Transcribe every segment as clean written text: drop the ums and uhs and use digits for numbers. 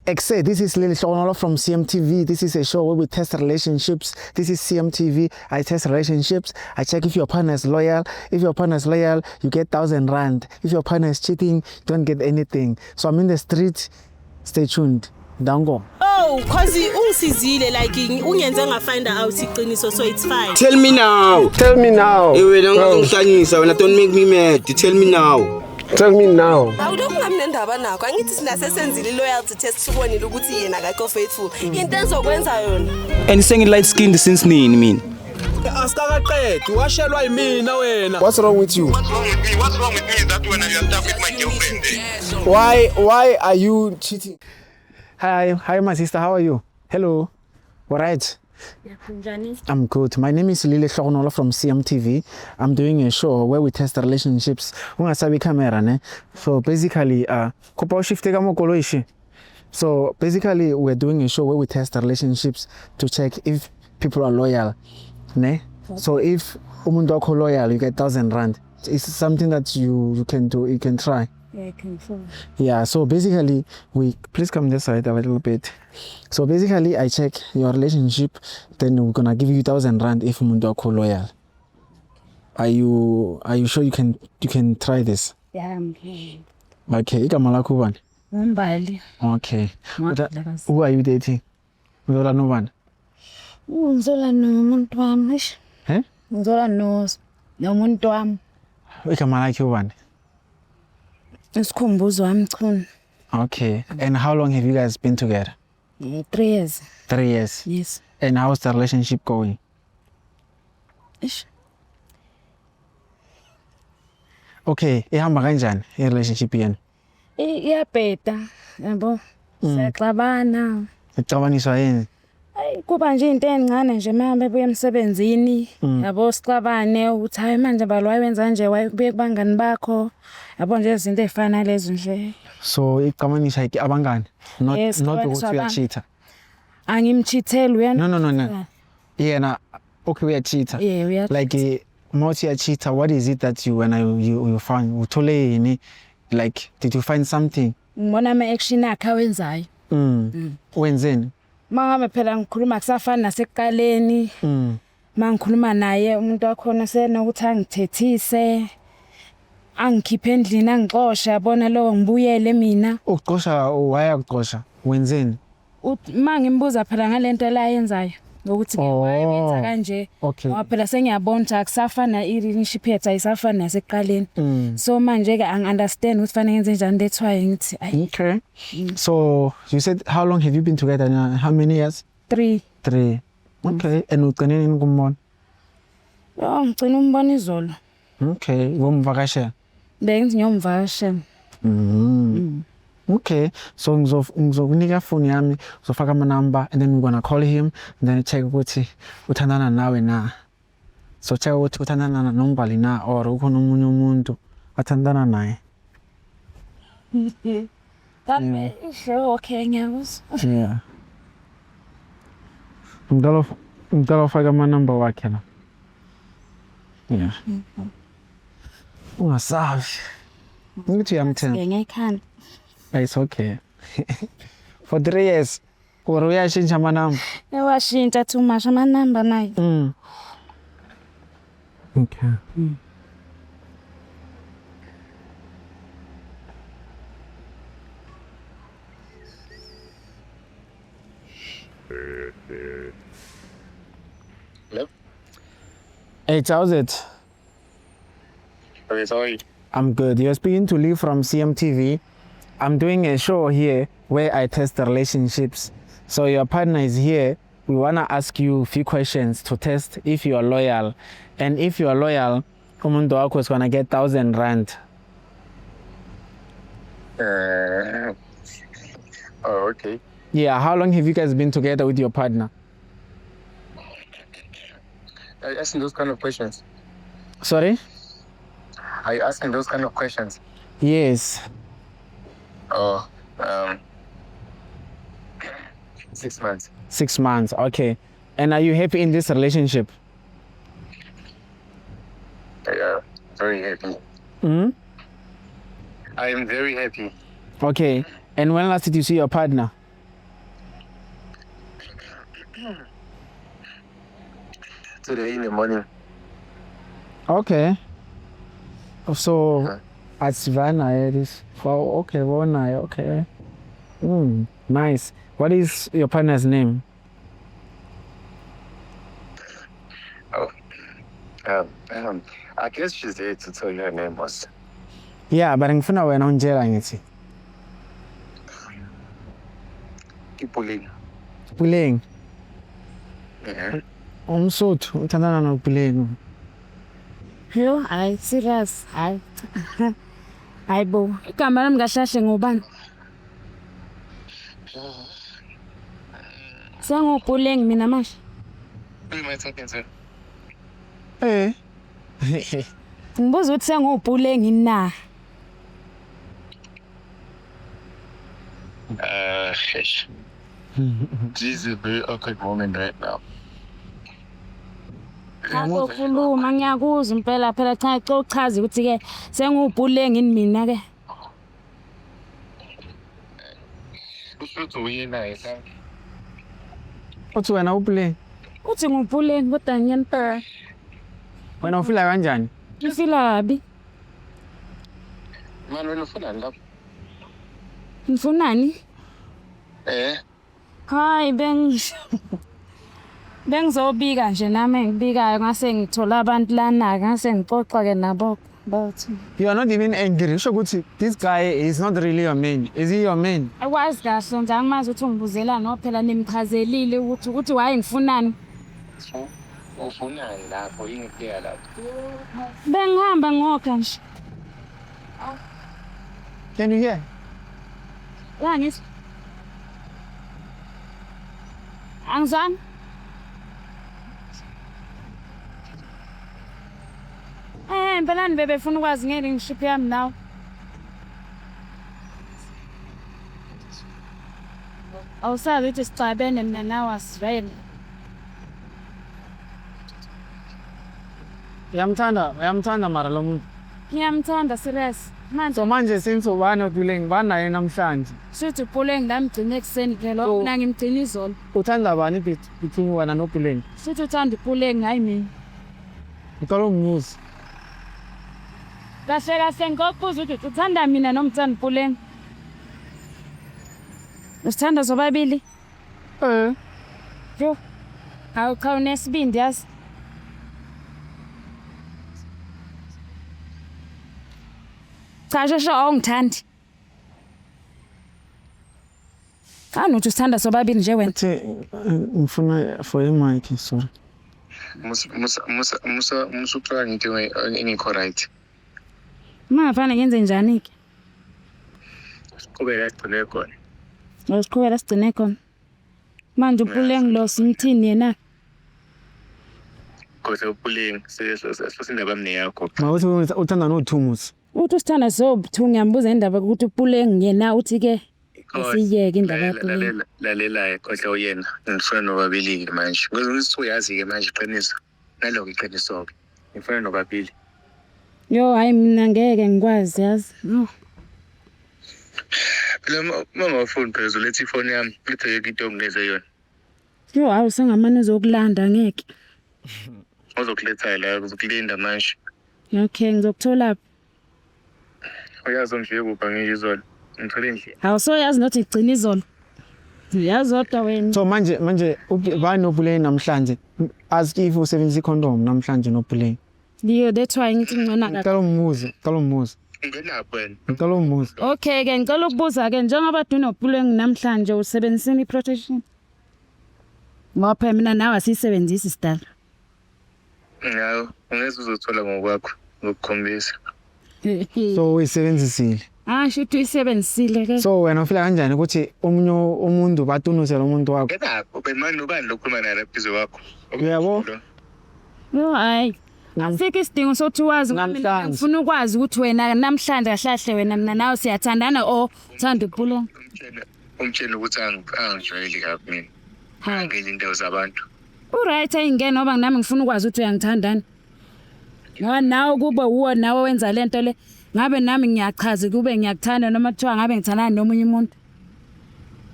Exe, this is Lily Shonolo from CMTV. This is a show where we test relationships. This is CMTV. I test relationships. I check if your partner is loyal. If your partner is loyal, you get 1,000 rand. If your partner is cheating, you don't get anything. So I'm in the street. Stay tuned. Dango. Oh, cause ungisizile like ungenze ngafind out iqiniso, so it's fine. Tell me now. Tell me now. Wena ungihlanyisa wena, don't make me mad. Tell me now. Tell me now. Awudokungamnendaba nakho. Angithi sinase senzile loyalty test sibonile ukuthi yena akakho faithful. Into ezokwenza yona. And saying light skinned since nini mina. Asikaqedi washelwa yimina wena. What's wrong with you? What's wrong with me? What's wrong with me is that when you are stuck with my girlfriend. Why are you cheating? Hi, my sister. How are you? Hello. All right. I'm good. My name is Lily Shonolo from CMTV. I'm doing a show where we test relationships. Ungasabi camera ne. So basically, So basically, we're doing a show where we test relationships to check if people are loyal. Ne? So if umuntu wakho loyal, you get 1,000 rand. It's something that you can do. You can try. Yeah, confirm. Yeah, so basically, please come this side a little bit. So basically, I check your relationship, then we're gonna give you 1,000 rand if umuntu wakho loyal. Are you sure you can try this? Yeah, I'm here. Okay, igama lakho ubani? Umbali. Okay. Who are you dating? Uzola nobani? Ngizola nomuntu wami. Eh? Ngizola nomuntu wami. Igama lakhe ubani? Isikhumbuzo wami Chunu. Okay. And how long have you guys been together? 3 years. 3 years. Yes. And how's the relationship going? Ish. Okay, ihamba kanjani relationship yenu? Iyabheda, yabo. Siyaxabana. Ixabaniswa yini? Kuba nje into encane nje manje bebuya emsebenzini, yabo sixabane ukuthi hayi manje balwa wenza nje wayebuye kubangani bakho. Yabo nje izinto ezifana lezo nje. So ixabanisa iki abangani? Not ukuthi uyacheata. Angimchitheli uyana. No. Yena okay uyacheata. Yeah, uyacheata. Like mothi uyacheata, what is it that you find? Uthole yini? Like did you find something? Ngibona ama action akhe awenzayo. Wenzeni? Mangabe phela ngikhuluma kusafana nasekuqaleni. Mangikhuluma naye umuntu wakhona senokuthi angithethise. Angikhiphe endlini angixosha yabona lo ngibuyele mina. Ukuxosha waya kuxosha. Wenzeni? Mangimbuza phela ngalento la yenzayo ukuthi wayenza kanje. Okay. Ngoba phela sengiyabona ukuthi akusafana i-relationship yethu ayisafana nasekuqaleni. So manje ke angi-understand ukuthi fanele ngenze njani, that's why ngithi ayi. Okay. So you said how long have you been together now? How many years? 3. Okay. And ugcine nini kumbona? Ngicina umbona izolo. Okay. Ngomvakashela. Bengithi ngiyomvakashela. Okay, so ngizokunika phone yami, uzofaka ama number and then we're gonna call him and then check ukuthi uthandana nawe na. So check ukuthi uthandana nombali na or ukhona umunye umuntu athandana naye. Sure, okay, ngiyakuzwa. Yeah. Ngidala ufaka ama number wakhe la. Yeah. Ungasabi. Ngithi uyamthemba. Ngiyayikhanda. It's okay. For 3 years, uyashintsha ama number. Ewashintsha too much ama number naye. Okay. Hello? Hey, how's it? Okay, sorry. I'm good. You're speaking to Lee from CMTV. I'm doing a show here where I test the relationships. So your partner is here. We want to ask you a few questions to test if you are loyal. And if you are loyal, umuntu wakho is going to get 1,000 rand. Okay. Yeah, how long have you guys been together with your partner? Are you asking those kind of questions? Sorry? Are you asking those kind of questions? Yes. 6 months. 6 months, okay. And are you happy in this relationship? Yeah, very happy. I am very happy. Okay. And when last did you see your partner? Today in the morning. Okay. So, asivana this. Okay, okay. Nice. What is your partner's name? Oh. I guess she's there to tell you her name was. Yeah, but ngifuna wena ungitshela ngithi. Ipuleng. Puleng. Yeah. Umsuthu uthandana noPuleng. Yo, hayi serious. Hayibo, igama lami kahlahle ngobani? Sengupuleng mina manje. Who am I talking to? Eh. Ngibuza ukuthi sengupuleng na. She's a very awkward woman right now. Akukhuluma ngiyakuzwa impela phela cha uchaza ukuthi ke sengupuleng mina ke. Usuthu uyena yena. Uthi wena uPuleng. Uthi ngupuleng kodwa ngiyempela. Wena ufila kanjani? Ngifila kabi. Manje wena ufuna lapho? Ngifunani? Hayi bengizobika nje nami ngibikayo ngase ngithola abantu lana ngase ngixoxa ke nabo bathi. You are not even angry. Usho ukuthi this guy is not really your man. Is he your man? Akwazi kahle nje angimazi ukuthi ungibuzela no phela nimchazelile ukuthi waye ngifunani. Ufunani lapho ingicela lapho. Bengihamba ngokha nje. Can you hear? La ngithi. Angizwani? Impela bebefuna ukwazi ngeke ngishiphe yami nawe. Awusazi ukuthi sicabene mina nawe asivele. Uyamthanda mara lo muntu. Ngiyamthanda serious. So manje since ubani uPuleng banaye namhlanje. Sithi uPuleng ngimgcine ekseni phela mina ngimgcina izolo. Uthanda bani between wena noPuleng? Sithi uthanda uPuleng hayi mina. Ngicela ungimuzi. Kahle ngokubuza ukuthi uthanda mina noma uthanda uPuleng? Usithanda zobabili? Yo. Cha unesibindi yazi. Cha sheshe awungithandi. Uthi usithanda sobabili nje wena. Ngifuna for mic sorry. Musa uqala ngithi ingikho right. Mangafana ngenze njani ke? Siqhubeka sigcine khona. Ngosiqhubeka sigcine khona. Manje uPuleng lo simthini yena? Kodwa uPuleng sesindaba mne yakho. Mawuthi uthanda noThumuzi. Uthi usithanda sobuthu ngiyambuza indaba ukuthi uPuleng yena uthi ke siyeke indaba yaPuleng. Lalela kodwa uyena ngifuna nobabili ke manje. Ngokuthi uyazi ke manje iqiniso. Naloko iqiniso ke. Ngifuna nobabili. Yo hayi mina ngeke ngikwazi yazi. Mama ufuna phezulu lethi ifoni yami lethe yonke into ongineze yona. Yo hawu sengamane uzokulanda ngeke. Uzokuletha la uzokulinda manje. Okay ngizokuthola. Uyazi nje kupha ngizolo. Ngithole indlela. Hawu so yazi nothi igcina izolo. Yazodwa wena. So manje bani noPuleng namhlanje? Ask if usebenzisa condom namhlanje noPuleng. Liyo that's why ngithi ngcona kahle. Ngicela umuzi. Ngelapho wena. Ngicela umuzi. Okay ke ngicela ukubuza ke njengoba unoPuleng namhlanje usebenzisa iprotection. Ngapha mina nawe asisebenzisi sidala. Ngawo ungeze uzothola ngokwakho ngokukhombisa. So uyisebenzisile. Shithi uyisebenzisile ke. So wena ufila kanjani ukuthi omunye umuntu batunusela umuntu wakho? Yebo bemani ubani lokhuluma naye laphizo wakho. Yebo. Yo hayi. Asikho isidingo sokuthi wazi Namhlanje. ngifuna ukwazi ukuthi wena namhlanje kahlahle wena mina nawe siyathandana uthanda uPuleng. Umtshela ukuthi angijwayeli kabi mina. Angeli indawo zabantu. Uright ayingena ngoba nami ngifuna ukwazi ukuthi uyangithandana. Ngoba nawe kube uwo nawe wenza lento le ngabe nami ngiyachaza kube ngiyakuthanda noma kuthiwa ngabe ngithandana nomunye umuntu.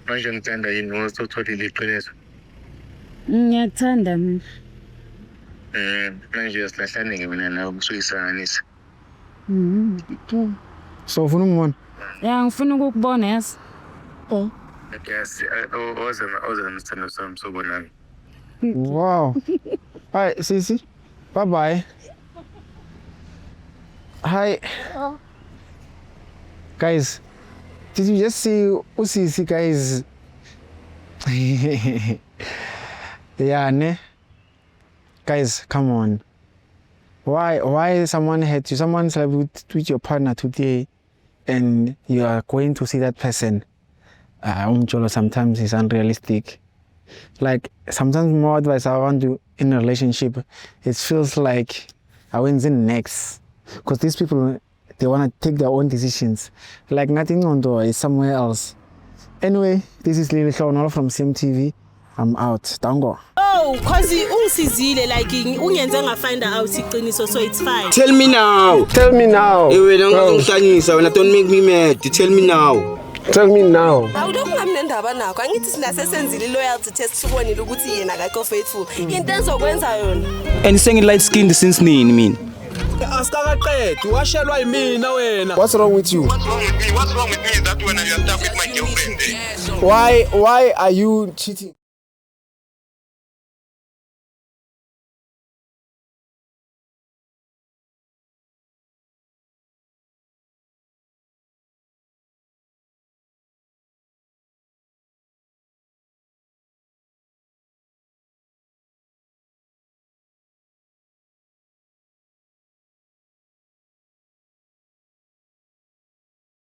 Manje ngithanda yini ngizothola iqiniso. Ngiyakuthanda mina. Manje silahlane-ke mina nawe kusuyisanganisa. So ufuna ukungibona? Ya ngifuna ukukubona yazi. Yes, oza nesithando sami sobonana. Wow. Hi, Sisi. Bye bye. Hi. Guys, did you just see Usisi, guys? Yeah, ne? Guys, come on. Why someone had you? Someone's like with your partner today, and you are going to see that person. Sometimes it's unrealistic. Like sometimes more advice I want to in a relationship, it feels like I went in next, because these people, they want to take their own decisions. Like nothing on door is somewhere else. Anyway, this is Lily Shonolo from CMTV. I'm out. Don't go. Oh, cause ungisizile like ungenze ngafind out iqiniso, so it's fine. Tell me now. Tell me now. Wena ungihlanyisa wena, don't make me mad. Tell me now. Tell me now. Awudokho ngamnendaba nakho. Angithi sinasesenzile loyalty test sibonile ukuthi yena akekho faithful. Into enzokwenza yona. And sengi light skinned since nini mina? Asikaqedi washelwa yimina wena. What's wrong with you? What's wrong with me? What's wrong with me is that when you are stuck with my girlfriend. Why are you cheating?